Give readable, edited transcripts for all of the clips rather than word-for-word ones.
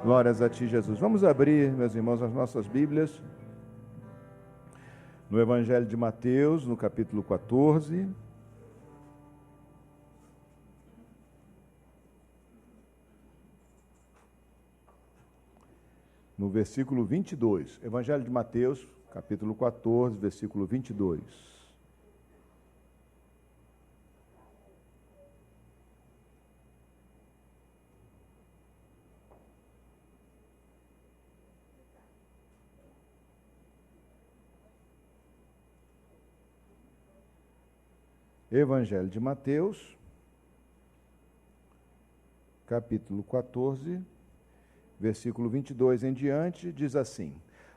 Glórias a Ti, Jesus. Vamos abrir, meus irmãos, as nossas Bíblias no Evangelho de Mateus, no capítulo 14. No versículo 22. Evangelho de Mateus, capítulo 14, versículo 22. Evangelho de Mateus, capítulo 14, versículo 22 em diante, diz assim: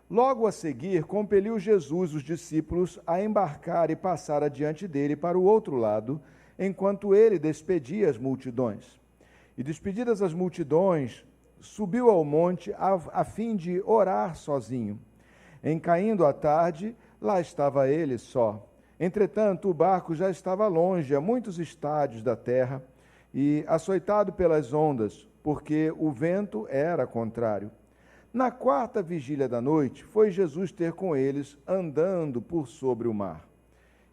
Logo a seguir, compeliu Jesus os discípulos a embarcar e passar adiante dele para o outro lado, enquanto ele despedia as multidões. E despedidas as multidões, subiu ao monte a fim de orar sozinho. Em caindo a tarde, lá estava ele só. Entretanto, o barco já estava longe, a muitos estádios da terra, e açoitado pelas ondas, porque o vento era contrário. Na quarta vigília da noite, foi Jesus ter com eles, andando por sobre o mar.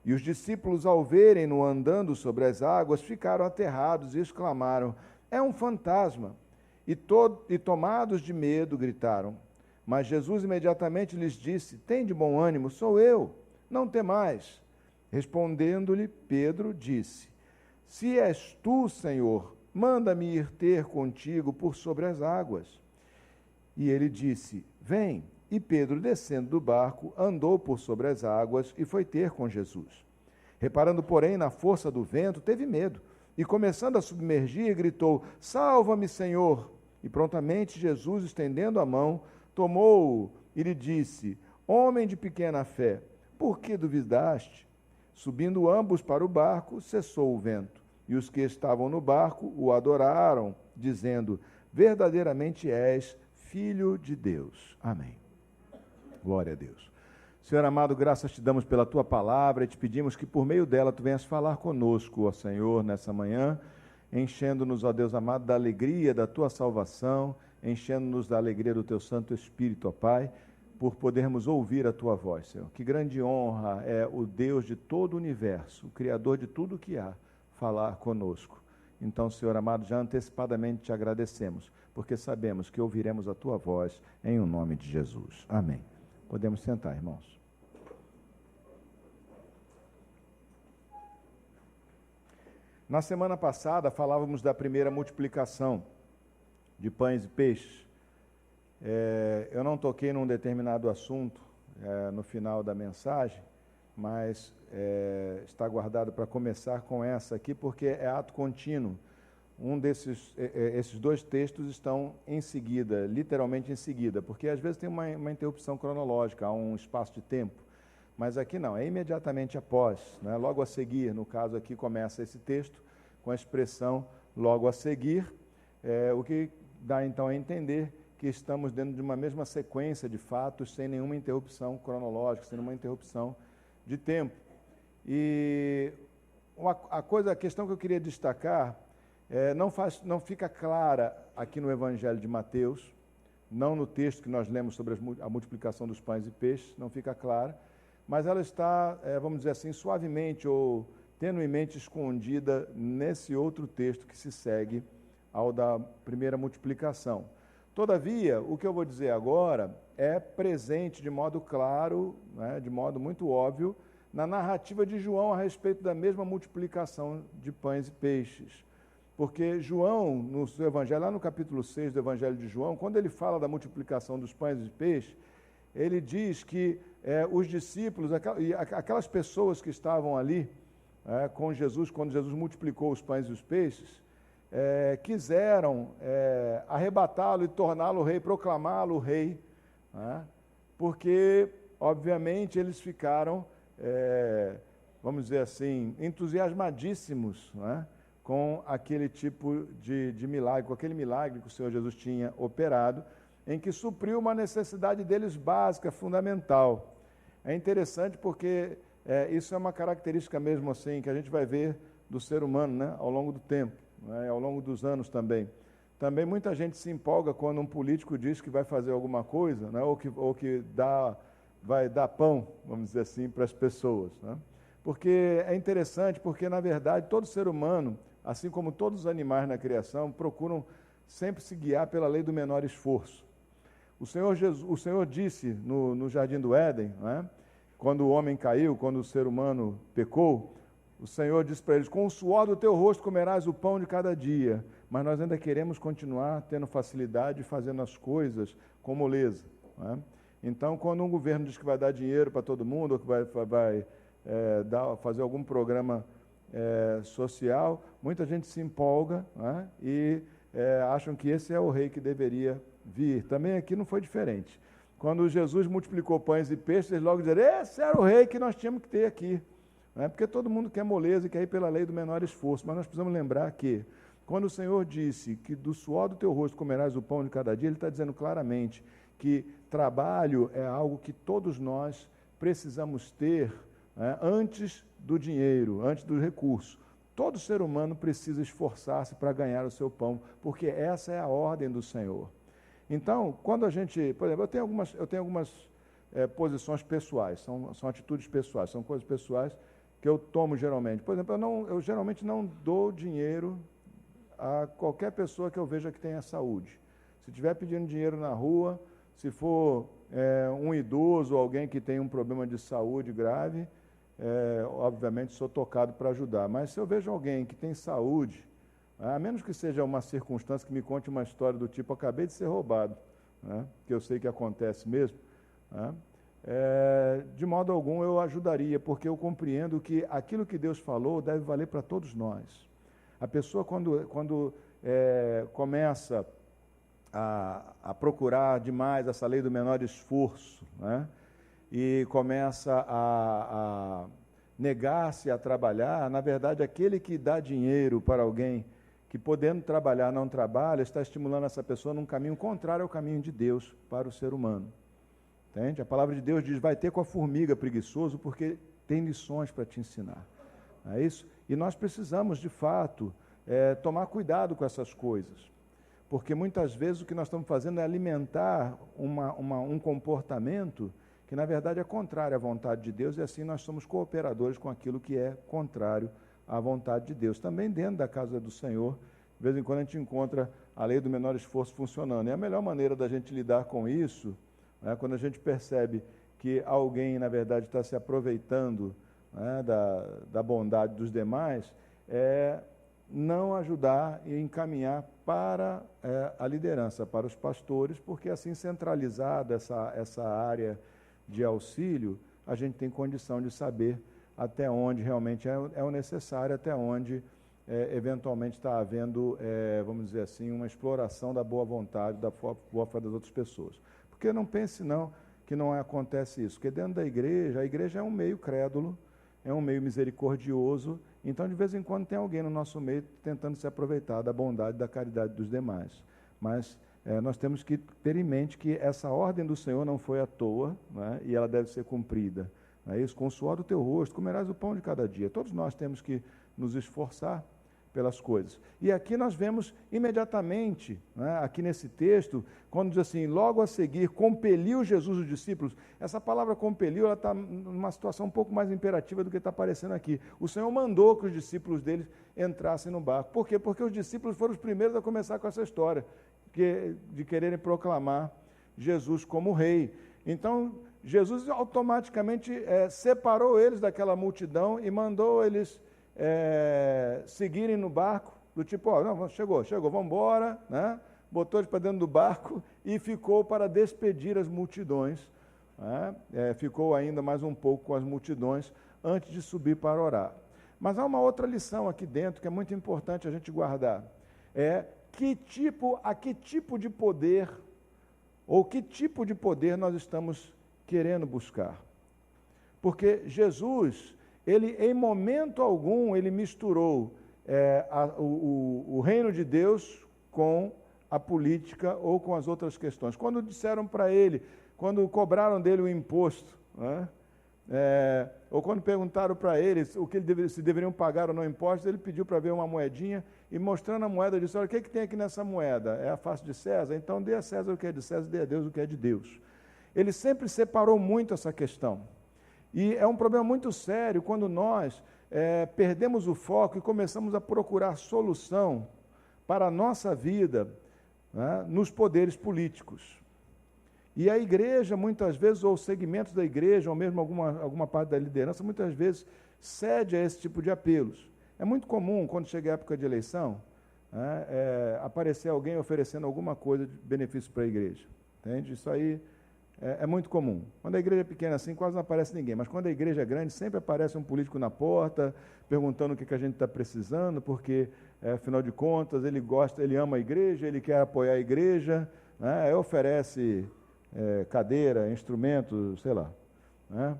E os discípulos, ao verem-no andando sobre as águas, ficaram aterrados e exclamaram: É um fantasma! E tomados de medo, gritaram. Mas Jesus imediatamente lhes disse: Tende bom ânimo, sou eu, não temais. Respondendo-lhe, Pedro disse: Se és tu, Senhor, manda-me ir ter contigo por sobre as águas. E ele disse: Vem. E Pedro, descendo do barco, andou por sobre as águas e foi ter com Jesus. Reparando, porém, na força do vento, teve medo, e começando a submergir, gritou: Salva-me, Senhor! E prontamente Jesus, estendendo a mão, tomou-o e lhe disse: Homem de pequena fé, por que duvidaste? Subindo ambos para o barco, cessou o vento. E os que estavam no barco o adoraram, dizendo: Verdadeiramente és Filho de Deus. Amém. Glória a Deus. Senhor amado, graças te damos pela tua palavra e te pedimos que por meio dela tu venhas falar conosco, ó Senhor, nessa manhã, enchendo-nos, ó Deus amado, da alegria da tua salvação, enchendo-nos da alegria do teu Santo Espírito, ó Pai, por podermos ouvir a tua voz, Senhor. Que grande honra é o Deus de todo o universo, o Criador de tudo que há, falar conosco. Então, Senhor amado, já antecipadamente te agradecemos, porque sabemos que ouviremos a tua voz em o nome de Jesus. Amém. Podemos sentar, irmãos. Na semana passada, falávamos da primeira multiplicação de pães e peixes. Eu não toquei num determinado assunto no final da mensagem, mas está guardado para começar com essa aqui, porque é ato contínuo. Esses dois textos estão em seguida, literalmente em seguida, porque às vezes tem uma interrupção cronológica, há um espaço de tempo, mas aqui não, é imediatamente após, né? Logo a seguir, no caso aqui começa esse texto, com a expressão logo a seguir, o que dá então a entender que estamos dentro de uma mesma sequência de fatos, sem nenhuma interrupção cronológica, sem nenhuma interrupção de tempo. E a questão que eu queria destacar, não fica clara aqui no Evangelho de Mateus, não no texto que nós lemos sobre a multiplicação dos pães e peixes, não fica clara, mas ela está, vamos dizer assim, suavemente ou tenuemente escondida nesse outro texto que se segue ao da primeira multiplicação. Todavia, o que eu vou dizer agora é presente de modo claro, né, de modo muito óbvio, na narrativa de João a respeito da mesma multiplicação de pães e peixes. Porque João, no seu evangelho, lá no capítulo 6 do Evangelho de João, quando ele fala da multiplicação dos pães e peixes, ele diz que os discípulos, aquelas pessoas que estavam ali com Jesus, quando Jesus multiplicou os pães e os peixes, quiseram arrebatá-lo e torná-lo rei, proclamá-lo rei, né? Porque, obviamente, eles ficaram, vamos dizer assim, entusiasmadíssimos, né? Com aquele tipo de milagre, com aquele milagre que o Senhor Jesus tinha operado, em que supriu uma necessidade deles básica, fundamental. É interessante porque isso é uma característica mesmo assim, que a gente vai ver do ser humano, né? Ao longo do tempo. Ao longo dos anos também. Também muita gente se empolga quando um político diz que vai fazer alguma coisa, né? ou que vai dar pão, vamos dizer assim, para as pessoas. Né? Porque é interessante, porque, na verdade, todo ser humano, assim como todos os animais na criação, procuram sempre se guiar pela lei do menor esforço. O Senhor disse no Jardim do Éden, né? Quando o homem caiu, quando o ser humano pecou, o Senhor disse para eles: com o suor do teu rosto comerás o pão de cada dia. Mas nós ainda queremos continuar tendo facilidade e fazendo as coisas com moleza. Né? Então, quando um governo diz que vai dar dinheiro para todo mundo, ou que vai fazer algum programa social, muita gente se empolga, né? E acham que esse é o rei que deveria vir. Também aqui não foi diferente. Quando Jesus multiplicou pães e peixes, eles logo disseram: esse era o rei que nós tínhamos que ter aqui. Né? Porque todo mundo quer moleza e quer ir pela lei do menor esforço. Mas nós precisamos lembrar que, quando o Senhor disse que do suor do teu rosto comerás o pão de cada dia, Ele está dizendo claramente que trabalho é algo que todos nós precisamos ter, né, antes do dinheiro, antes do recurso. Todo ser humano precisa esforçar-se para ganhar o seu pão, porque essa é a ordem do Senhor. Então, quando a gente, por exemplo, eu tenho algumas posições pessoais, são atitudes pessoais, são coisas pessoais que eu tomo geralmente. Por exemplo, eu geralmente não dou dinheiro a qualquer pessoa que eu veja que tenha saúde. Se estiver pedindo dinheiro na rua, se for um idoso ou alguém que tem um problema de saúde grave, obviamente sou tocado para ajudar. Mas se eu vejo alguém que tem saúde, a menos que seja uma circunstância que me conte uma história do tipo: acabei de ser roubado, né, que eu sei que acontece mesmo, né, de modo algum eu ajudaria, porque eu compreendo que aquilo que Deus falou deve valer para todos nós. A pessoa, quando começa a procurar demais essa lei do menor esforço, né, e começa a negar-se a trabalhar, na verdade, aquele que dá dinheiro para alguém que, podendo trabalhar, não trabalha, está estimulando essa pessoa num caminho contrário ao caminho de Deus para o ser humano. Entende? A palavra de Deus diz: vai ter com a formiga preguiçoso, porque tem lições para te ensinar. É isso? E nós precisamos, de fato, tomar cuidado com essas coisas, porque muitas vezes o que nós estamos fazendo é alimentar um comportamento que, na verdade, é contrário à vontade de Deus, e assim nós somos cooperadores com aquilo que é contrário à vontade de Deus. Também dentro da casa do Senhor, de vez em quando a gente encontra a lei do menor esforço funcionando. E a melhor maneira da gente lidar com isso, né, quando a gente percebe que alguém, na verdade, está se aproveitando, né, da bondade dos demais, é não ajudar e encaminhar para a liderança, para os pastores, porque assim, centralizada essa área de auxílio, a gente tem condição de saber até onde realmente é o necessário, até onde eventualmente está havendo, vamos dizer assim, uma exploração da boa vontade, da boa fé das outras pessoas. Porque não pense não que não acontece isso, porque dentro da igreja, a igreja é um meio crédulo, é um meio misericordioso, então de vez em quando tem alguém no nosso meio tentando se aproveitar da bondade e da caridade dos demais. Mas nós temos que ter em mente que essa ordem do Senhor não foi à toa, né, e ela deve ser cumprida. Não é isso? Com o suor do teu rosto comerás o pão de cada dia. Todos nós temos que nos esforçar pelas coisas. E aqui nós vemos imediatamente, né, aqui nesse texto, quando diz assim: logo a seguir, compeliu Jesus os discípulos. Essa palavra compeliu, ela está numa situação um pouco mais imperativa do que está aparecendo aqui. O Senhor mandou que os discípulos dele entrassem no barco. Por quê? Porque os discípulos foram os primeiros a começar com essa história, de quererem proclamar Jesus como rei. Então, Jesus automaticamente separou eles daquela multidão e mandou eles seguirem no barco, do tipo: não, chegou, vamos embora, né? Botou eles para dentro do barco e ficou para despedir as multidões, né? Ficou ainda mais um pouco com as multidões antes de subir para orar. Mas há uma outra lição aqui dentro que é muito importante a gente guardar: a que tipo de poder, ou que tipo de poder nós estamos querendo buscar. Porque Jesus, ele em momento algum, ele misturou o reino de Deus com a política ou com as outras questões. Quando disseram para ele, quando cobraram dele o imposto, né, Ou quando perguntaram para ele o que se deveriam pagar ou não impostos, ele pediu para ver uma moedinha e mostrando a moeda, disse, olha, o que tem aqui nessa moeda? É a face de César? Então dê a César o que é de César, dê a Deus o que é de Deus. Ele sempre separou muito essa questão. E é um problema muito sério quando nós perdemos o foco e começamos a procurar solução para a nossa vida, né, nos poderes políticos. E a igreja, muitas vezes, ou segmentos da igreja, ou mesmo alguma parte da liderança, muitas vezes cede a esse tipo de apelos. É muito comum, quando chega a época de eleição, né, aparecer alguém oferecendo alguma coisa de benefício para a igreja. Entende? Isso aí é muito comum. Quando a igreja é pequena assim, quase não aparece ninguém, mas quando a igreja é grande, sempre aparece um político na porta, perguntando o que a gente está precisando, porque, afinal de contas, ele ama a igreja, ele quer apoiar a igreja, né, oferece cadeira, instrumento, sei lá, né,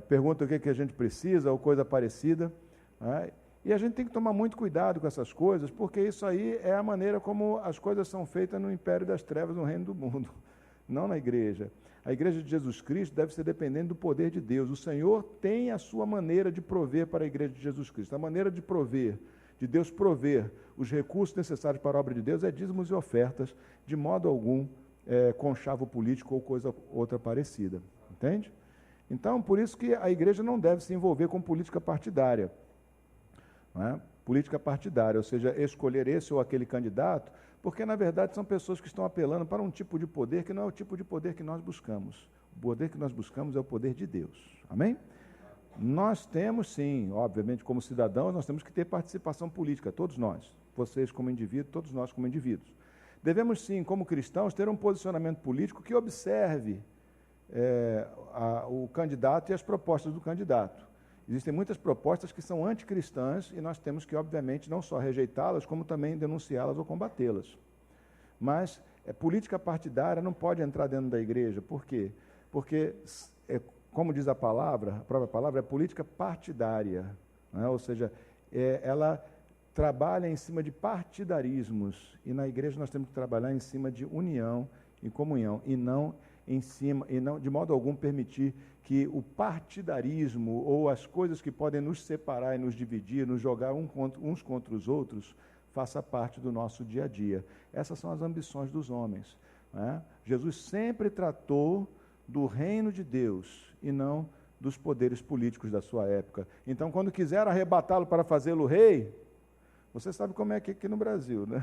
pergunta o que a gente precisa, ou coisa parecida, né, e a gente tem que tomar muito cuidado com essas coisas, porque isso aí é a maneira como as coisas são feitas no império das trevas, no reino do mundo. Não na igreja. A igreja de Jesus Cristo deve ser dependente do poder de Deus. O Senhor tem a sua maneira de prover para a igreja de Jesus Cristo. A maneira de prover, de Deus prover os recursos necessários para a obra de Deus é dízimos e ofertas, de modo algum conchavo político ou coisa outra parecida. Entende? Então, por isso que a igreja não deve se envolver com política partidária. Não é? Política partidária, ou seja, escolher esse ou aquele candidato, porque, na verdade, são pessoas que estão apelando para um tipo de poder que não é o tipo de poder que nós buscamos. O poder que nós buscamos é o poder de Deus. Amém? Nós temos, sim, obviamente, como cidadãos, nós temos que ter participação política, todos nós. Vocês como indivíduos, todos nós como indivíduos. Devemos, sim, como cristãos, ter um posicionamento político que observe o candidato e as propostas do candidato. Existem muitas propostas que são anticristãs e nós temos que, obviamente, não só rejeitá-las, como também denunciá-las ou combatê-las. Mas política partidária não pode entrar dentro da igreja. Por quê? Porque, como diz a própria palavra, é política partidária. Né? Ou seja, ela trabalha em cima de partidarismos. E na igreja nós temos que trabalhar em cima de união e comunhão, e não de modo algum permitir que o partidarismo ou as coisas que podem nos separar e nos dividir, nos jogar uns contra os outros, faça parte do nosso dia a dia. Essas são as ambições dos homens. Né? Jesus sempre tratou do reino de Deus e não dos poderes políticos da sua época. Então, quando quiseram arrebatá-lo para fazê-lo rei, você sabe como é que é aqui no Brasil, né?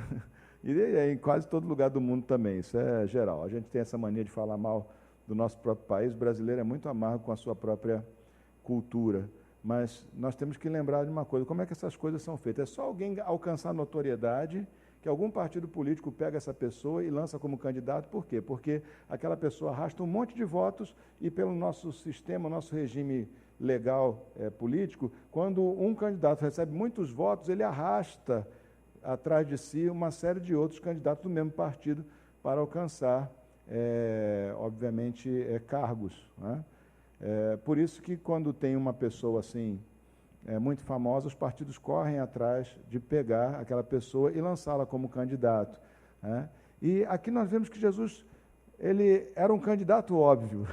E em quase todo lugar do mundo também, isso é geral. A gente tem essa mania de falar mal do nosso próprio país. O brasileiro é muito amargo com a sua própria cultura. Mas nós temos que lembrar de uma coisa, como é que essas coisas são feitas? É só alguém alcançar notoriedade, que algum partido político pega essa pessoa e lança como candidato. Por quê? Porque aquela pessoa arrasta um monte de votos e pelo nosso sistema, nosso regime legal político, quando um candidato recebe muitos votos, ele arrasta atrás de si uma série de outros candidatos do mesmo partido para alcançar, obviamente, cargos. Né? Por isso que quando tem uma pessoa assim, muito famosa, os partidos correm atrás de pegar aquela pessoa e lançá-la como candidato. Né? E aqui nós vemos que Jesus, ele era um candidato óbvio.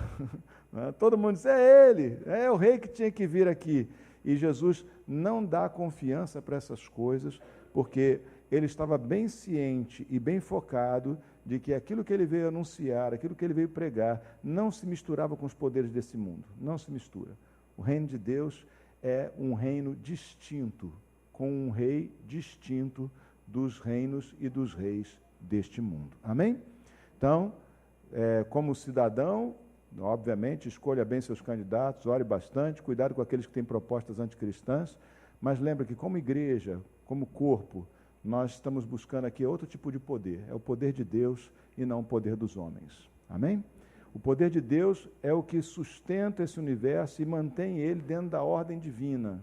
Né? Todo mundo diz, é ele, é o rei que tinha que vir aqui. E Jesus não dá confiança para essas coisas, porque ele estava bem ciente e bem focado de que aquilo que ele veio anunciar, aquilo que ele veio pregar, não se misturava com os poderes desse mundo. Não se mistura. O reino de Deus é um reino distinto, com um rei distinto dos reinos e dos reis deste mundo. Amém? Então, como cidadão, obviamente, escolha bem seus candidatos, ore bastante, cuidado com aqueles que têm propostas anticristãs, mas lembra que como igreja, como corpo, nós estamos buscando aqui outro tipo de poder. É o poder de Deus e não o poder dos homens. Amém? O poder de Deus é o que sustenta esse universo e mantém ele dentro da ordem divina,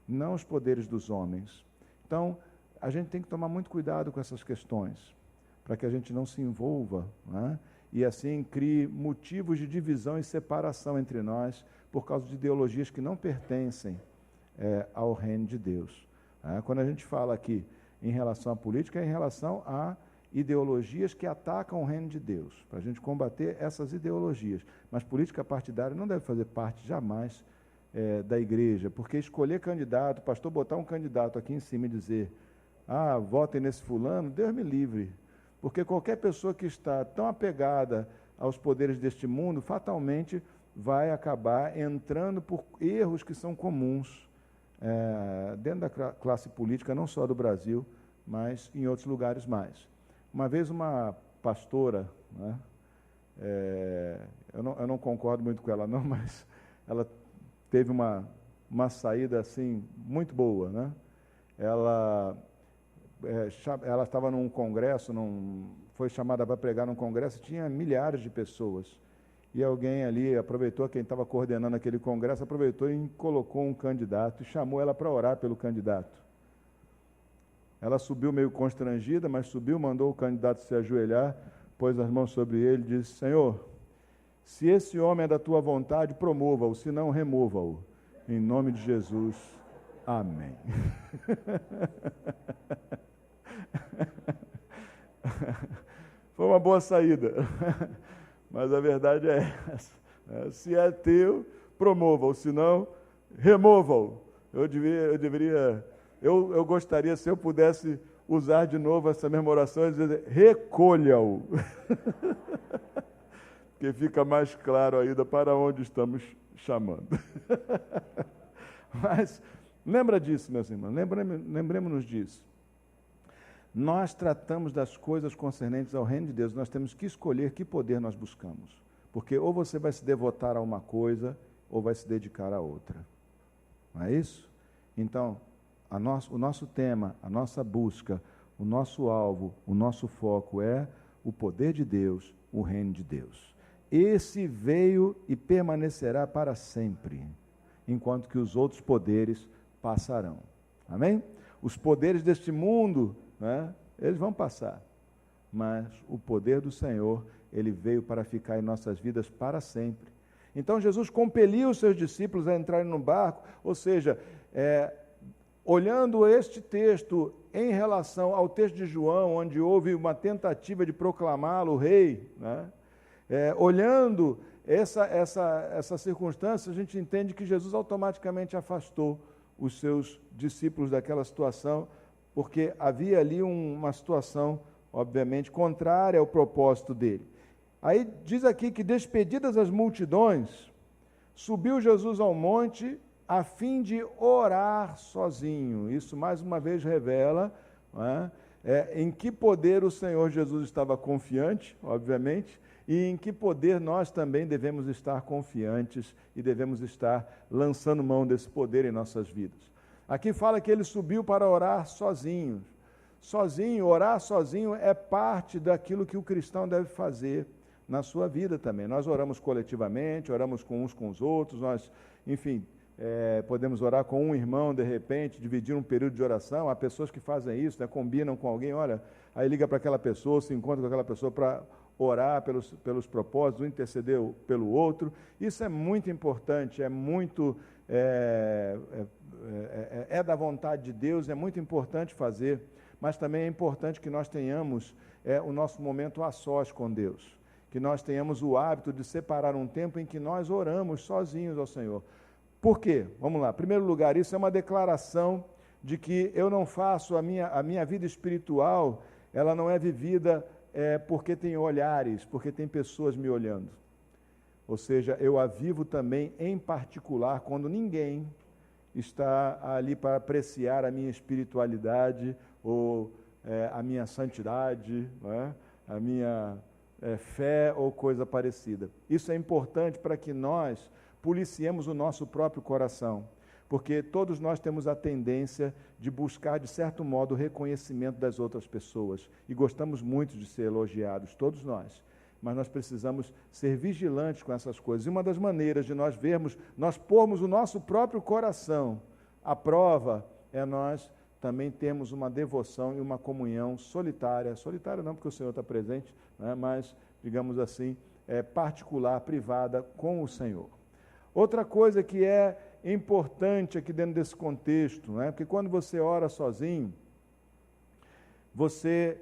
não os poderes dos homens. Então, a gente tem que tomar muito cuidado com essas questões, para que a gente não se envolva, né? E assim crie motivos de divisão e separação entre nós por causa de ideologias que não pertencem ao reino de Deus. Quando a gente fala aqui em relação à política, é em relação a ideologias que atacam o reino de Deus, para a gente combater essas ideologias. Mas política partidária não deve fazer parte jamais da igreja, porque escolher candidato, o pastor botar um candidato aqui em cima e dizer, votem nesse fulano, Deus me livre, porque qualquer pessoa que está tão apegada aos poderes deste mundo, fatalmente vai acabar entrando por erros que são comuns dentro da classe política, não só do Brasil, mas em outros lugares mais. Uma vez uma pastora, né, eu não concordo muito com ela não, mas ela teve uma saída assim muito boa, né? Ela estava num congresso, foi chamada para pregar num congresso, tinha milhares de pessoas, e alguém ali aproveitou, quem estava coordenando aquele congresso, aproveitou e colocou um candidato, e chamou ela para orar pelo candidato. Ela subiu meio constrangida, mas subiu, mandou o candidato se ajoelhar, pôs as mãos sobre ele e disse, Senhor, se esse homem é da tua vontade, promova-o, se não, remova-o. Em nome de Jesus, amém. Foi uma boa saída, mas a verdade é essa. Se é teu, promova-o, se não, remova-o. Eu gostaria, se eu pudesse usar de novo essa mesma oração, e dizer, recolha-o. Porque fica mais claro ainda para onde estamos chamando. Mas, lembra disso, meus irmãos, lembremos-nos disso. Nós tratamos das coisas concernentes ao reino de Deus, nós temos que escolher que poder nós buscamos. Porque ou você vai se devotar a uma coisa, ou vai se dedicar a outra. Não é isso? Então, o nosso tema, a nossa busca, o nosso alvo, o nosso foco é o poder de Deus, o reino de Deus. Esse veio e permanecerá para sempre, enquanto que os outros poderes passarão. Amém? Os poderes deste mundo, né, eles vão passar, mas o poder do Senhor, ele veio para ficar em nossas vidas para sempre. Então Jesus compeliu os seus discípulos a entrarem no barco, ou seja, olhando este texto em relação ao texto de João, onde houve uma tentativa de proclamá-lo rei, né? Olhando essa circunstância, a gente entende que Jesus automaticamente afastou os seus discípulos daquela situação, porque havia ali uma situação, obviamente, contrária ao propósito dele. Aí diz aqui que, despedidas as multidões, subiu Jesus ao monte a fim de orar sozinho. Isso, mais uma vez, revela, né, em que poder o Senhor Jesus estava confiante, obviamente, e em que poder nós também devemos estar confiantes e devemos estar lançando mão desse poder em nossas vidas. Aqui fala que ele subiu para orar sozinho. Sozinho, orar sozinho é parte daquilo que o cristão deve fazer na sua vida também. Nós oramos coletivamente, oramos com uns com os outros, nós, enfim, podemos orar com um irmão, de repente, dividir um período de oração. Há pessoas que fazem isso, né, combinam com alguém, olha, aí liga para aquela pessoa, se encontra com aquela pessoa para orar pelos propósitos, interceder pelo outro. Isso é muito importante, é da vontade de Deus, é muito importante fazer, mas também é importante que nós tenhamos o nosso momento a sós com Deus, que nós tenhamos o hábito de separar um tempo em que nós oramos sozinhos ao Senhor. Por quê? Vamos lá. Em primeiro lugar, isso é uma declaração de que eu não faço a minha vida espiritual, ela não é vivida porque tem olhares, porque tem pessoas me olhando. Ou seja, eu a vivo também em particular quando ninguém está ali para apreciar a minha espiritualidade ou a minha santidade, né? A minha fé ou coisa parecida. Isso é importante para que nós policiemos o nosso próprio coração, porque todos nós temos a tendência de buscar, de certo modo, o reconhecimento das outras pessoas, e gostamos muito de ser elogiados, todos nós, mas nós precisamos ser vigilantes com essas coisas, e uma das maneiras de nós vermos, nós pormos o nosso próprio coração à prova, é nós também termos uma devoção e uma comunhão solitária não porque o Senhor está presente, né, mas, digamos assim, particular, privada com o Senhor. Outra coisa que é importante aqui dentro desse contexto, né? Porque quando você ora sozinho, você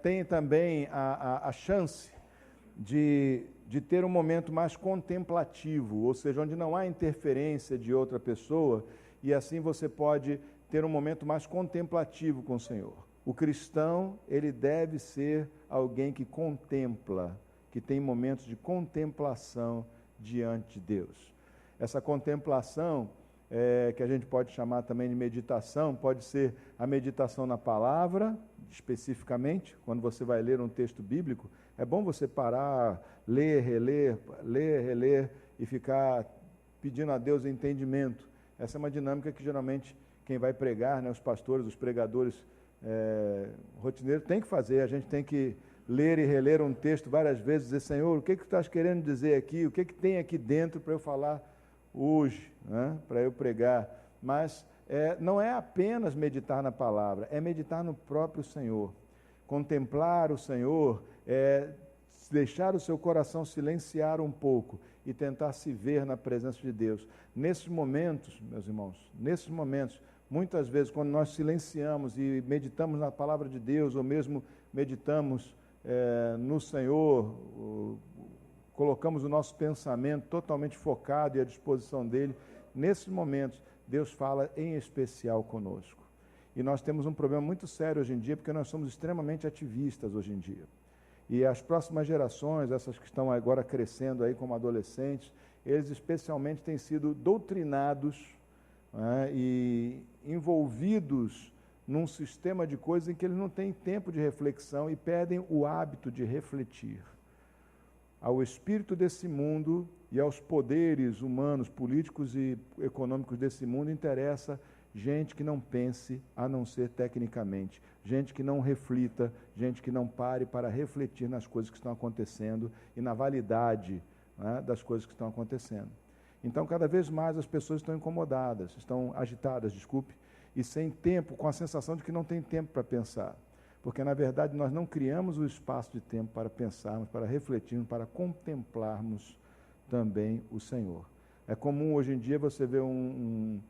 tem também a chance de ter um momento mais contemplativo, ou seja, onde não há interferência de outra pessoa, e assim você pode ter um momento mais contemplativo com o Senhor. O cristão, ele deve ser alguém que contempla, que tem momentos de contemplação diante de Deus. Essa contemplação, que a gente pode chamar também de meditação, pode ser a meditação na palavra, especificamente, quando você vai ler um texto bíblico, é bom você parar, ler, reler e ficar pedindo a Deus entendimento. Essa é uma dinâmica que geralmente quem vai pregar, né, os pastores, os pregadores rotineiros, tem que fazer. A gente tem que ler e reler um texto várias vezes, dizer, Senhor, o que tu estás querendo dizer aqui? O que tem aqui dentro para eu falar hoje, né, para eu pregar? Mas não é apenas meditar na palavra, é meditar no próprio Senhor. Contemplar o Senhor é deixar o seu coração silenciar um pouco e tentar se ver na presença de Deus. Nesses momentos, meus irmãos, muitas vezes, quando nós silenciamos e meditamos na palavra de Deus, ou mesmo meditamos no Senhor, colocamos o nosso pensamento totalmente focado e à disposição dEle, nesses momentos, Deus fala em especial conosco. E nós temos um problema muito sério hoje em dia, porque nós somos extremamente ativistas hoje em dia. E as próximas gerações, essas que estão agora crescendo aí como adolescentes, eles especialmente têm sido doutrinados, né, e envolvidos num sistema de coisas em que eles não têm tempo de reflexão e perdem o hábito de refletir. Ao espírito desse mundo e aos poderes humanos, políticos e econômicos desse mundo interessa gente que não pense a não ser tecnicamente, gente que não reflita, gente que não pare para refletir nas coisas que estão acontecendo e na validade, né, das coisas que estão acontecendo. Então, cada vez mais as pessoas estão incomodadas, estão agitadas, e sem tempo, com a sensação de que não tem tempo para pensar. Porque, na verdade, nós não criamos o espaço de tempo para pensarmos, para refletirmos, para contemplarmos também o Senhor. É comum hoje em dia você ver um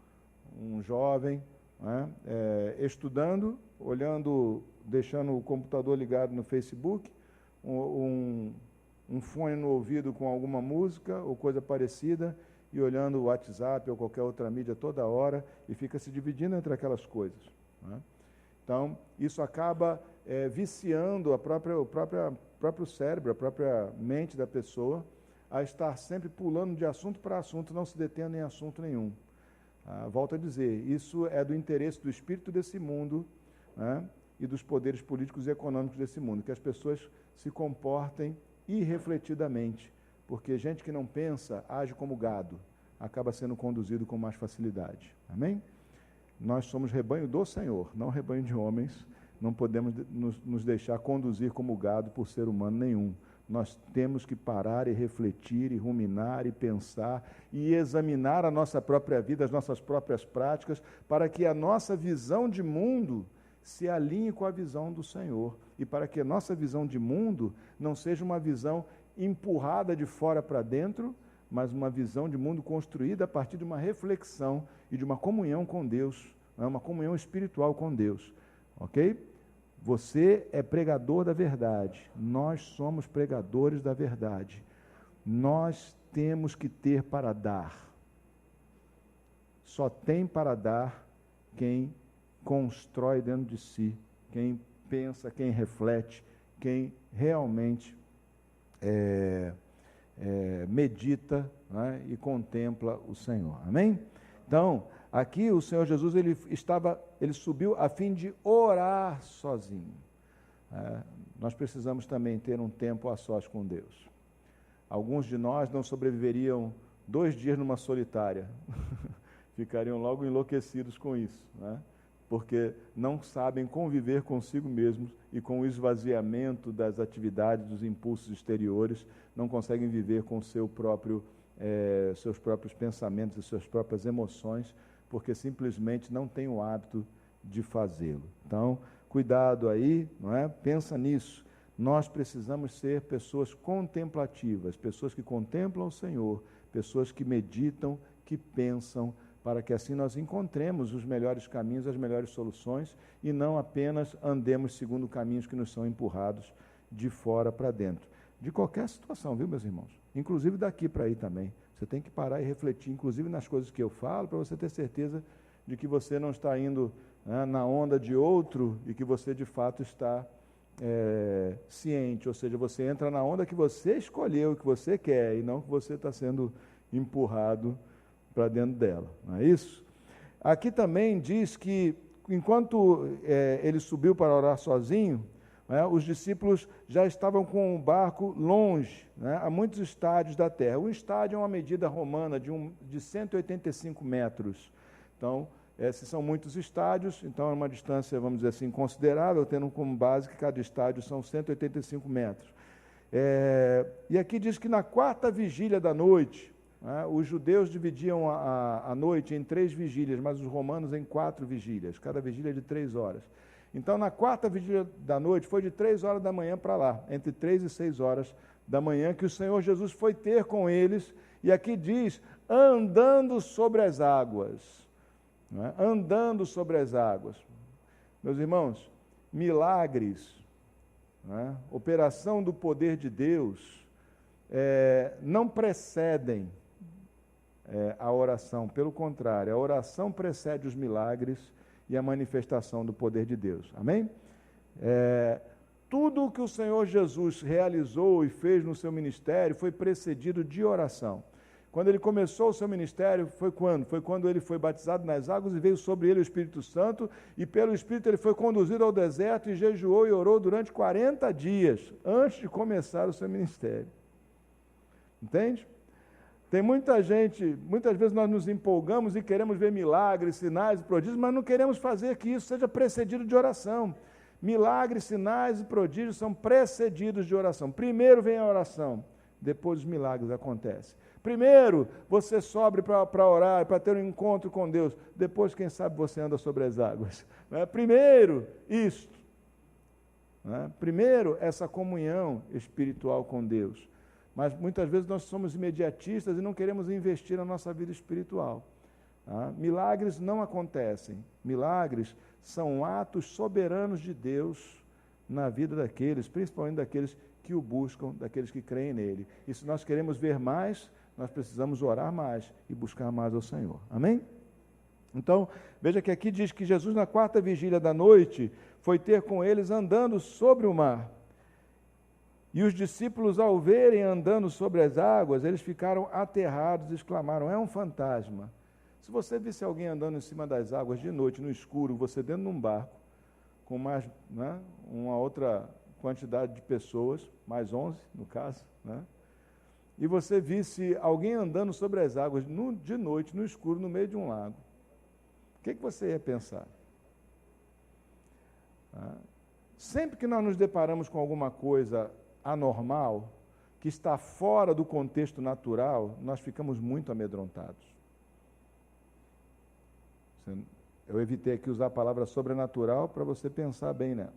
jovem, né, estudando, olhando, deixando o computador ligado no Facebook, um fone no ouvido com alguma música ou coisa parecida, e olhando o WhatsApp ou qualquer outra mídia toda hora, e fica se dividindo entre aquelas coisas, né? Então, isso acaba viciando o próprio cérebro, a própria mente da pessoa, a estar sempre pulando de assunto para assunto, não se detendo em assunto nenhum. Volto a dizer, isso é do interesse do espírito desse mundo, né, e dos poderes políticos e econômicos desse mundo, que as pessoas se comportem irrefletidamente, porque gente que não pensa, age como gado, acaba sendo conduzido com mais facilidade. Amém? Nós somos rebanho do Senhor, não rebanho de homens, não podemos nos deixar conduzir como gado por ser humano nenhum. Nós temos que parar e refletir, e ruminar, e pensar, e examinar a nossa própria vida, as nossas próprias práticas, para que a nossa visão de mundo se alinhe com a visão do Senhor, e para que a nossa visão de mundo não seja uma visão empurrada de fora para dentro, mas uma visão de mundo construída a partir de uma reflexão e de uma comunhão com Deus, né, uma comunhão espiritual com Deus, ok? Você é pregador da verdade, nós somos pregadores da verdade. Nós temos que ter para dar. Só tem para dar quem constrói dentro de si, quem pensa, quem reflete, quem realmente medita, né, e contempla o Senhor. Amém? Então, aqui o Senhor Jesus, ele subiu a fim de orar sozinho. Nós precisamos também ter um tempo a sós com Deus. Alguns de nós não sobreviveriam 2 dias numa solitária. Ficariam logo enlouquecidos com isso, né? Porque não sabem conviver consigo mesmos e com o esvaziamento das atividades, dos impulsos exteriores, não conseguem viver com seus próprios pensamentos e suas próprias emoções, porque simplesmente não têm o hábito de fazê-lo. Então, cuidado aí, não é? Pensa nisso. Nós precisamos ser pessoas contemplativas, pessoas que contemplam o Senhor, pessoas que meditam, que pensam, para que assim nós encontremos os melhores caminhos, as melhores soluções, e não apenas andemos segundo caminhos que nos são empurrados de fora para dentro. De qualquer situação, viu, meus irmãos? Inclusive daqui para aí também. Você tem que parar e refletir, inclusive nas coisas que eu falo, para você ter certeza de que você não está indo, né, na onda de outro e que você de fato está ciente, ou seja, você entra na onda que você escolheu, que você quer, e não que você está sendo empurrado para dentro dela, não é isso? Aqui também diz que, enquanto ele subiu para orar sozinho, né, os discípulos já estavam com o barco longe, né, a muitos estádios da terra. Um estádio é uma medida romana de 185 metros. Então, esses são muitos estádios, então é uma distância, vamos dizer assim, considerável, tendo como base que cada estádio são 185 metros. E aqui diz que na quarta vigília da noite, né, os judeus dividiam a noite em 3 vigílias, mas os romanos em 4 vigílias, cada vigília de 3 horas. Então, na quarta vigília da noite, foi de 3 horas da manhã para lá, entre 3 e 6 horas da manhã, que o Senhor Jesus foi ter com eles, e aqui diz, andando sobre as águas. Não é? Andando sobre as águas. Meus irmãos, milagres, não é? Operação do poder de Deus, não precedem a oração, pelo contrário, a oração precede os milagres e a manifestação do poder de Deus. Amém? Tudo o que o Senhor Jesus realizou e fez no seu ministério foi precedido de oração. Quando ele começou o seu ministério, foi quando? Foi quando ele foi batizado nas águas e veio sobre ele o Espírito Santo, e pelo Espírito ele foi conduzido ao deserto e jejuou e orou durante 40 dias, antes de começar o seu ministério. Entende? Tem muita gente, muitas vezes nós nos empolgamos e queremos ver milagres, sinais e prodígios, mas não queremos fazer que isso seja precedido de oração. Milagres, sinais e prodígios são precedidos de oração. Primeiro vem a oração, depois os milagres acontecem. Primeiro, você sobe para orar, para ter um encontro com Deus. Depois, quem sabe, você anda sobre as águas. Primeiro, isto. Primeiro, essa comunhão espiritual com Deus. Mas, muitas vezes, nós somos imediatistas e não queremos investir na nossa vida espiritual. Milagres não acontecem. Milagres são atos soberanos de Deus na vida daqueles, principalmente daqueles que o buscam, daqueles que creem nele. E se nós queremos ver mais, nós precisamos orar mais e buscar mais ao Senhor. Amém? Então, veja que aqui diz que Jesus, na quarta vigília da noite, foi ter com eles andando sobre o mar. E os discípulos, ao verem andando sobre as águas, eles ficaram aterrados e exclamaram, é um fantasma. Se você visse alguém andando em cima das águas de noite, no escuro, você dentro de um barco, com mais, né, uma outra quantidade de pessoas, mais 11 no caso, né, e você visse alguém andando sobre as águas de noite, no escuro, no meio de um lago, o que você ia pensar? Sempre que nós nos deparamos com alguma coisa anormal, que está fora do contexto natural, nós ficamos muito amedrontados. Eu evitei aqui usar a palavra sobrenatural para você pensar bem nela.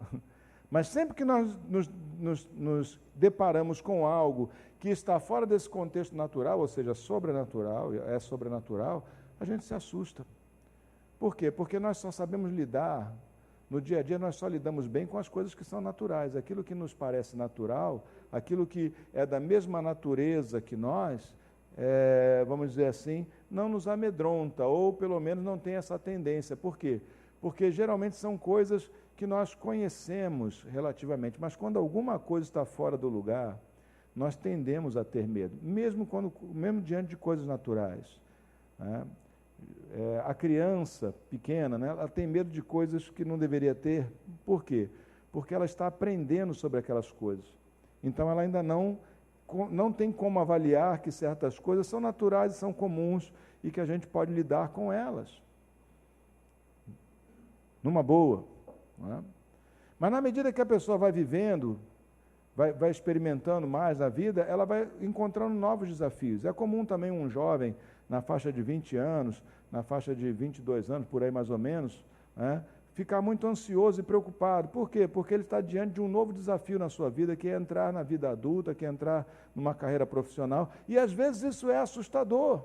Mas sempre que nós nos deparamos com algo que está fora desse contexto natural, ou seja, sobrenatural, a gente se assusta. Por quê? Porque nós só sabemos lidar, no dia a dia nós só lidamos bem com as coisas que são naturais. Aquilo que nos parece natural, aquilo que é da mesma natureza que nós, vamos dizer assim, não nos amedronta, ou pelo menos não tem essa tendência. Por quê? Porque geralmente são coisas que nós conhecemos relativamente, mas quando alguma coisa está fora do lugar, nós tendemos a ter medo, mesmo diante de coisas naturais. A criança pequena, né, ela tem medo de coisas que não deveria ter. Por quê? Porque ela está aprendendo sobre aquelas coisas. Então ela ainda não tem como avaliar que certas coisas são naturais e são comuns e que a gente pode lidar com elas. Numa boa. Não é? Mas na medida que a pessoa vai vivendo, vai experimentando mais na vida, ela vai encontrando novos desafios. É comum também um jovem na faixa de 20 anos, na faixa de 22 anos, por aí mais ou menos, ficar muito ansioso e preocupado. Por quê? Porque ele está diante de um novo desafio na sua vida, que é entrar na vida adulta, que é entrar numa carreira profissional, e às vezes isso é assustador.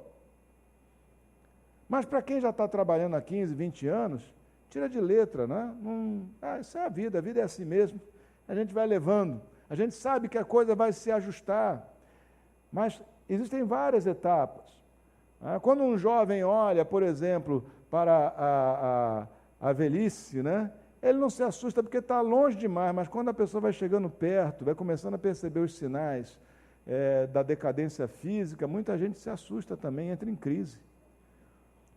Mas para quem já está trabalhando há 15, 20 anos, tira de letra, né? Isso é a vida é assim mesmo. A gente vai levando, a gente sabe que a coisa vai se ajustar, mas existem várias etapas. Quando um jovem olha, por exemplo, para a velhice, né? Ele não se assusta porque está longe demais, mas quando a pessoa vai chegando perto, vai começando a perceber os sinais da decadência física, muita gente se assusta também, entra em crise.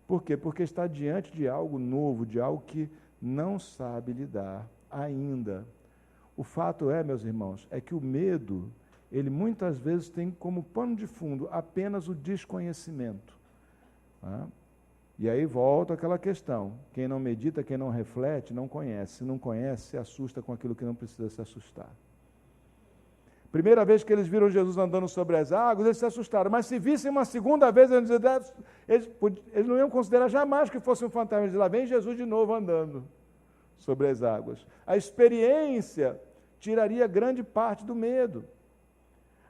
Por quê? Porque está diante de algo novo, de algo que não sabe lidar ainda. O fato é, meus irmãos, é que o medo, ele muitas vezes tem como pano de fundo apenas o desconhecimento. Tá? E aí volta aquela questão, quem não medita, quem não reflete, não conhece. Se não conhece, se assusta com aquilo que não precisa se assustar. Primeira vez que eles viram Jesus andando sobre as águas, eles se assustaram, mas se vissem uma segunda vez, eles não iam considerar jamais que fosse um fantasma. Eles diziam, lá vem Jesus de novo andando sobre as águas. A experiência tiraria grande parte do medo.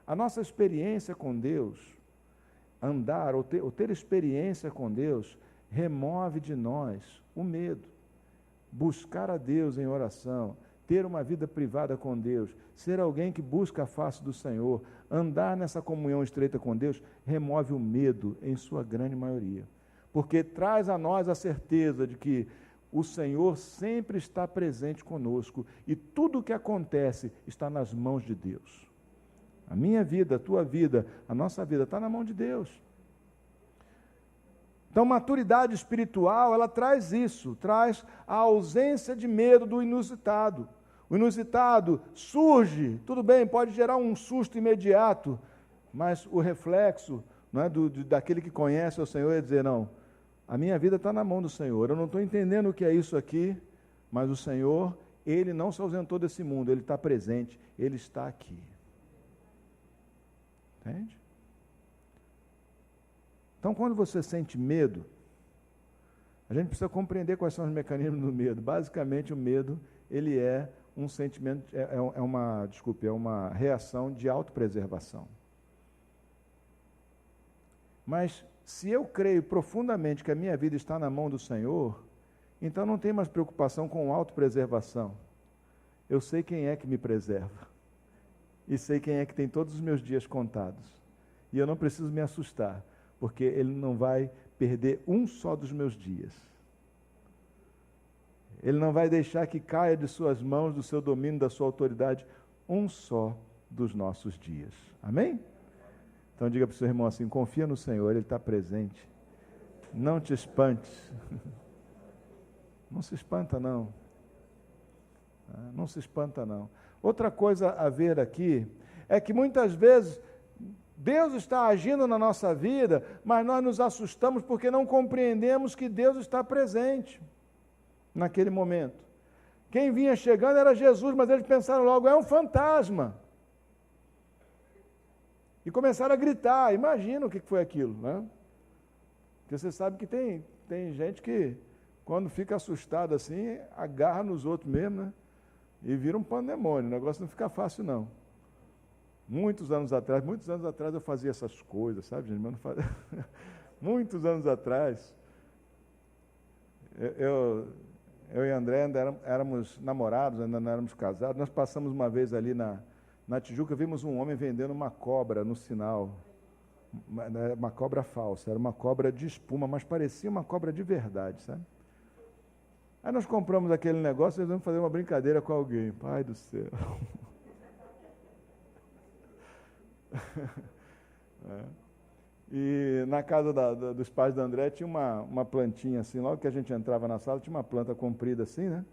A nossa experiência com Deus, andar ou ter experiência com Deus, remove de nós o medo. Buscar a Deus em oração, ter uma vida privada com Deus, ser alguém que busca a face do Senhor, andar nessa comunhão estreita com Deus, remove o medo em sua grande maioria. Porque traz a nós a certeza de que o Senhor sempre está presente conosco e tudo o que acontece está nas mãos de Deus. A minha vida, a tua vida, a nossa vida está na mão de Deus. Então, maturidade espiritual, ela traz isso, traz a ausência de medo do inusitado. O inusitado surge, tudo bem, pode gerar um susto imediato, mas o reflexo, não é, daquele que conhece o Senhor é dizer, não, a minha vida está na mão do Senhor, eu não estou entendendo o que é isso aqui, mas o Senhor, Ele não se ausentou desse mundo, Ele está presente, Ele está aqui. Entende? Então, quando você sente medo, a gente precisa compreender quais são os mecanismos do medo. Basicamente, o medo, ele é um sentimento, é uma reação de autopreservação. Mas, se eu creio profundamente que a minha vida está na mão do Senhor, então não tem mais preocupação com autopreservação. Eu sei quem é que me preserva. E sei quem é que tem todos os meus dias contados. E eu não preciso me assustar, porque Ele não vai perder um só dos meus dias. Ele não vai deixar que caia de suas mãos, do seu domínio, da sua autoridade, um só dos nossos dias. Amém? Então diga para o seu irmão assim, confia no Senhor, Ele está presente. Não te espantes. Não se espanta não. Não se espanta não. Outra coisa a ver aqui, é que muitas vezes Deus está agindo na nossa vida, mas nós nos assustamos porque não compreendemos que Deus está presente naquele momento. Quem vinha chegando era Jesus, mas eles pensaram logo, é um fantasma. E começaram a gritar, imagina o que foi aquilo, né? Porque você sabe que tem gente que, quando fica assustado assim, agarra nos outros mesmo, né? E vira um pandemônio, o negócio não fica fácil não. Muitos anos atrás eu fazia essas coisas, sabe, gente? Mas não fazia. Muitos anos atrás, eu e André ainda éramos namorados, ainda não éramos casados, nós passamos uma vez ali na Tijuca, vimos um homem vendendo uma cobra no sinal, uma cobra falsa, era uma cobra de espuma, mas parecia uma cobra de verdade, sabe? Aí nós compramos aquele negócio e vamos fazer uma brincadeira com alguém, pai do céu. E na casa dos pais da André tinha uma plantinha assim, logo que a gente entrava na sala, tinha uma planta comprida assim, né?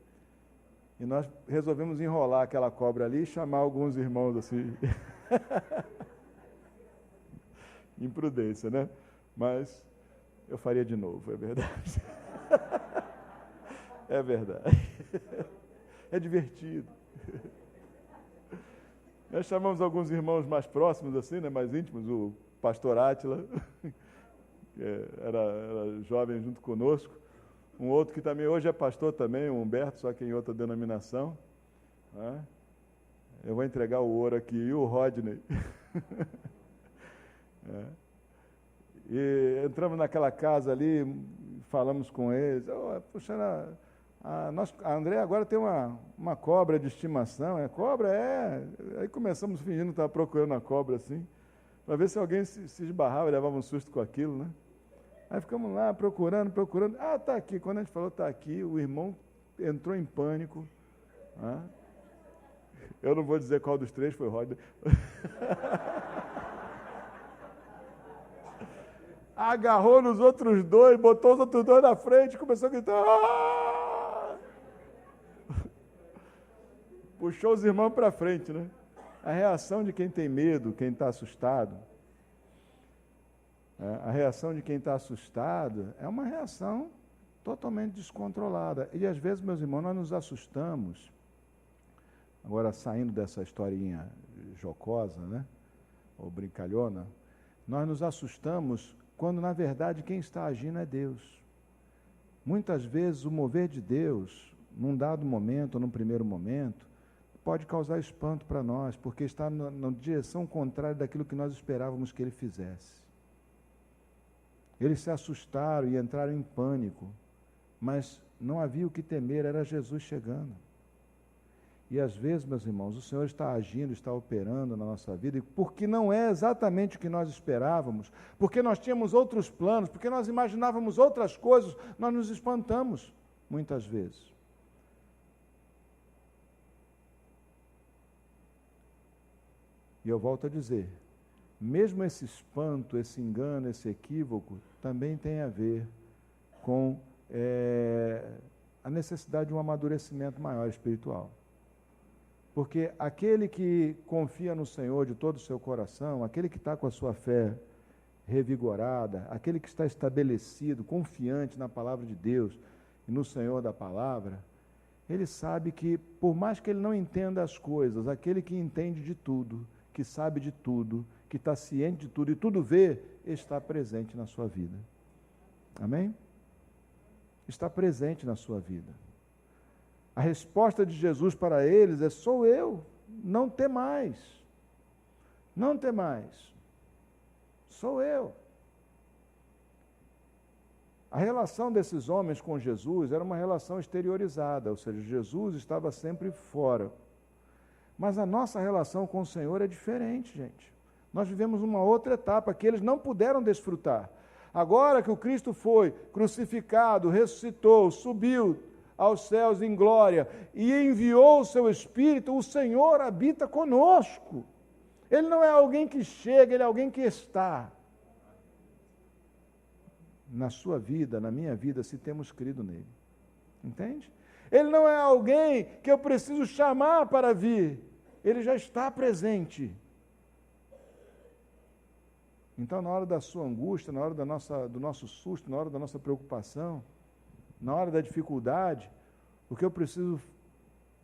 E nós resolvemos enrolar aquela cobra ali e chamar alguns irmãos assim. Imprudência, né? Mas eu faria de novo, é verdade. É verdade. É divertido. Nós chamamos alguns irmãos mais próximos, assim, né, mais íntimos, o pastor Átila, que era jovem junto conosco, um outro que também hoje é pastor também, o Humberto, só que em outra denominação. Né? Eu vou entregar o ouro aqui, e o Rodney. E entramos naquela casa ali, falamos com eles. Puxa, a André agora tem uma cobra de estimação. É cobra? É. Aí começamos fingindo que estava procurando a cobra assim, para ver se alguém se esbarrava e levava um susto com aquilo, né? Aí ficamos lá procurando. Ah, está aqui. Quando a gente falou está aqui, o irmão entrou em pânico. Eu não vou dizer qual dos três foi Roder. Agarrou nos outros dois, botou os outros dois na frente, começou a gritar. Ah! Puxou os irmãos para frente, né? A reação de quem tem medo, quem está assustado, a reação de quem está assustado é uma reação totalmente descontrolada. E às vezes, meus irmãos, nós nos assustamos, agora saindo dessa historinha jocosa, né? Ou brincalhona, nós nos assustamos quando, na verdade, quem está agindo é Deus. Muitas vezes, o mover de Deus, num dado momento, ou num primeiro momento, pode causar espanto para nós, porque está na direção contrária daquilo que nós esperávamos que Ele fizesse. Eles se assustaram e entraram em pânico, mas não havia o que temer, era Jesus chegando. E às vezes, meus irmãos, o Senhor está agindo, está operando na nossa vida, e porque não é exatamente o que nós esperávamos, porque nós tínhamos outros planos, porque nós imaginávamos outras coisas, nós nos espantamos, muitas vezes. E eu volto a dizer, mesmo esse espanto, esse engano, esse equívoco, também tem a ver com a necessidade de um amadurecimento maior espiritual. Porque aquele que confia no Senhor de todo o seu coração, aquele que está com a sua fé revigorada, aquele que está estabelecido, confiante na palavra de Deus e no Senhor da palavra, ele sabe que, por mais que ele não entenda as coisas, aquele que entende de tudo, que sabe de tudo, que está ciente de tudo e tudo vê, está presente na sua vida. Amém? Está presente na sua vida. A resposta de Jesus para eles é: sou eu, não temais. Não temais. Sou eu. A relação desses homens com Jesus era uma relação exteriorizada, ou seja, Jesus estava sempre fora. Mas a nossa relação com o Senhor é diferente, gente. Nós vivemos uma outra etapa que eles não puderam desfrutar. Agora que o Cristo foi crucificado, ressuscitou, subiu aos céus em glória e enviou o seu Espírito, o Senhor habita conosco. Ele não é alguém que chega, Ele é alguém que está. Na sua vida, na minha vida, se temos crido nele. Entende? Ele não é alguém que eu preciso chamar para vir. Ele já está presente. Então, na hora da sua angústia, na hora do nosso susto, na hora da nossa preocupação, na hora da dificuldade, o que eu preciso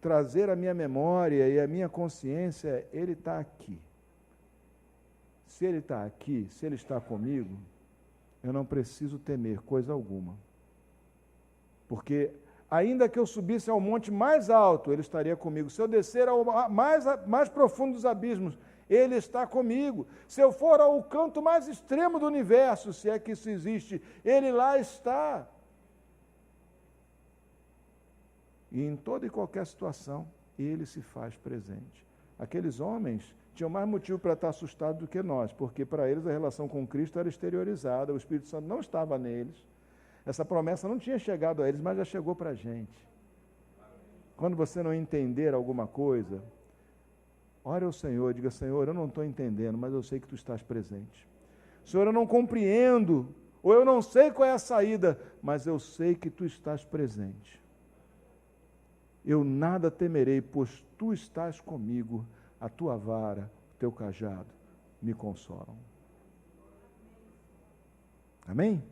trazer à minha memória e à minha consciência é: Ele está aqui. Se Ele está aqui, se Ele está comigo, eu não preciso temer coisa alguma. Porque, ainda que eu subisse ao monte mais alto, Ele estaria comigo. Se eu descer ao mais profundo dos abismos, Ele está comigo. Se eu for ao canto mais extremo do universo, se é que isso existe, Ele lá está. E em toda e qualquer situação, Ele se faz presente. Aqueles homens tinham mais motivo para estar assustados do que nós, porque para eles a relação com Cristo era exteriorizada, o Espírito Santo não estava neles, essa promessa não tinha chegado a eles, mas já chegou para a gente. Quando você não entender alguma coisa, ore ao Senhor, diga: Senhor, eu não estou entendendo, mas eu sei que Tu estás presente. Senhor, eu não compreendo, ou eu não sei qual é a saída, mas eu sei que Tu estás presente. Eu nada temerei, pois Tu estás comigo, a Tua vara, o Teu cajado me consolam. Amém?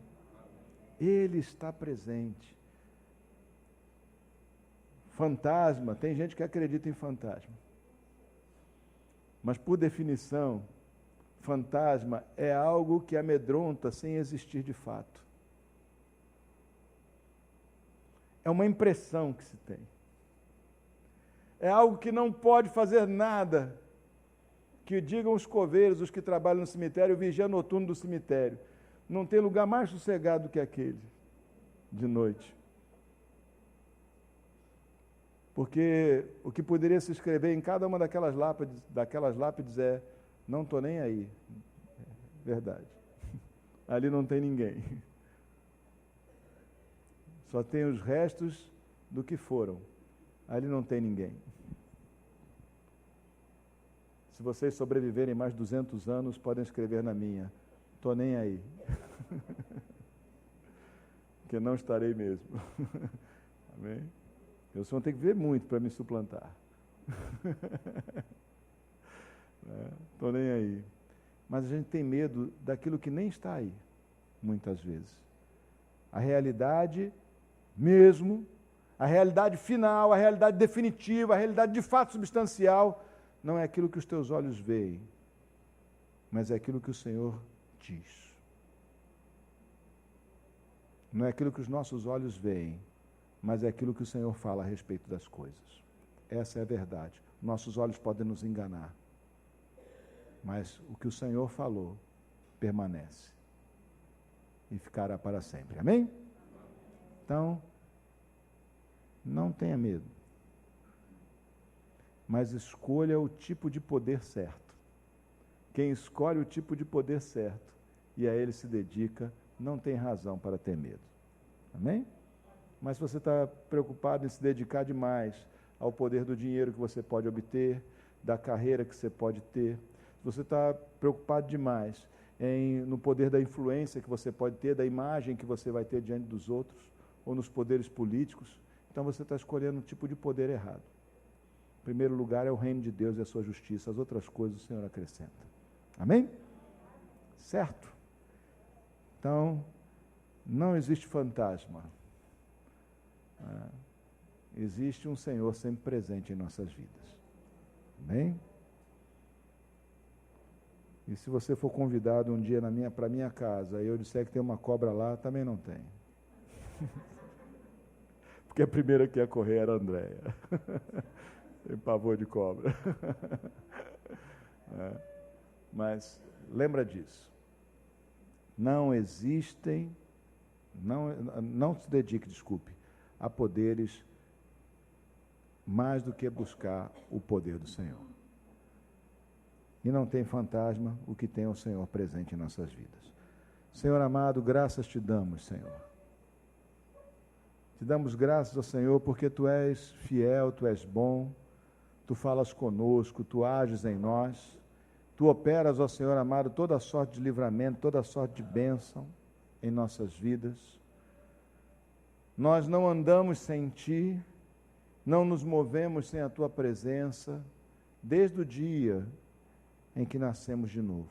Ele está presente. Fantasma, tem gente que acredita em fantasma. Mas, por definição, fantasma é algo que amedronta sem existir de fato. É uma impressão que se tem. É algo que não pode fazer nada, que digam os coveiros, os que trabalham no cemitério, o vigia noturno do cemitério. Não tem lugar mais sossegado do que aquele, de noite. Porque o que poderia se escrever em cada uma daquelas lápides é: não estou nem aí. Verdade. Ali não tem ninguém. Só tem os restos do que foram. Ali não tem ninguém. Se vocês sobreviverem mais 200 anos, podem escrever na minha: estou nem aí. Porque não estarei mesmo. Amém? Eu só tenho que ver muito para me suplantar. Estou nem aí. Mas a gente tem medo daquilo que nem está aí, muitas vezes. A realidade mesmo, a realidade final, a realidade definitiva, a realidade de fato substancial, não é aquilo que os teus olhos veem, mas é aquilo que o Senhor diz. Não é aquilo que os nossos olhos veem, mas é aquilo que o Senhor fala a respeito das coisas. Essa é a verdade. Nossos olhos podem nos enganar, mas o que o Senhor falou permanece e ficará para sempre. Amém? Então, não tenha medo, mas escolha o tipo de poder certo. Quem escolhe o tipo de poder certo e a ele se dedica, não tem razão para ter medo. Amém? Mas se você está preocupado em se dedicar demais ao poder do dinheiro que você pode obter, da carreira que você pode ter, se você está preocupado demais no poder da influência que você pode ter, da imagem que você vai ter diante dos outros, ou nos poderes políticos, então você está escolhendo um tipo de poder errado. Em primeiro lugar é o reino de Deus e a sua justiça, as outras coisas o Senhor acrescenta. Amém? Certo? Então, não existe fantasma. Existe um Senhor sempre presente em nossas vidas. Amém? E se você for convidado um dia para minha casa e eu disser que tem uma cobra lá, também não tem. Porque a primeira que ia correr era a Andréia. Tem pavor de cobra. Mas lembra disso. Não existem, não se dedique, a poderes mais do que buscar o poder do Senhor. E não tem fantasma o que tem o Senhor presente em nossas vidas. Senhor amado, graças te damos, Senhor. Te damos graças ao Senhor porque Tu és fiel, Tu és bom, Tu falas conosco, Tu ages em nós, Tu operas, ó Senhor amado, toda sorte de livramento, toda sorte de bênção em nossas vidas. Nós não andamos sem Ti, não nos movemos sem a Tua presença, desde o dia em que nascemos de novo.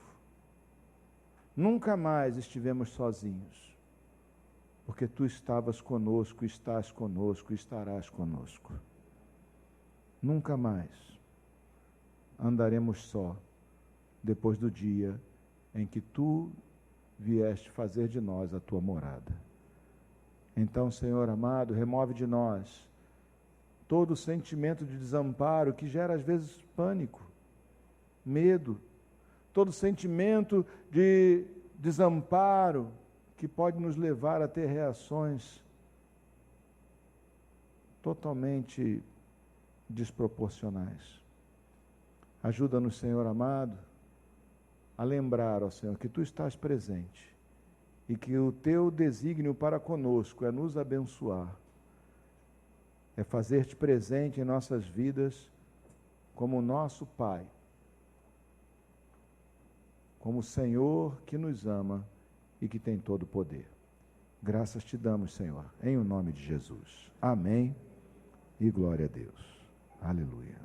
Nunca mais estivemos sozinhos, porque Tu estavas conosco, estás conosco, estarás conosco. Nunca mais andaremos só, depois do dia em que Tu vieste fazer de nós a Tua morada. Então, Senhor amado, remove de nós todo o sentimento de desamparo que gera às vezes pânico, medo, todo sentimento de desamparo que pode nos levar a ter reações totalmente desproporcionais. Ajuda-nos, Senhor amado, a lembrar, ó Senhor, que Tu estás presente e que o Teu desígnio para conosco é nos abençoar, é fazer-te presente em nossas vidas como nosso Pai, como o Senhor que nos ama e que tem todo o poder. Graças te damos, Senhor, em o nome de Jesus. Amém e glória a Deus. Aleluia.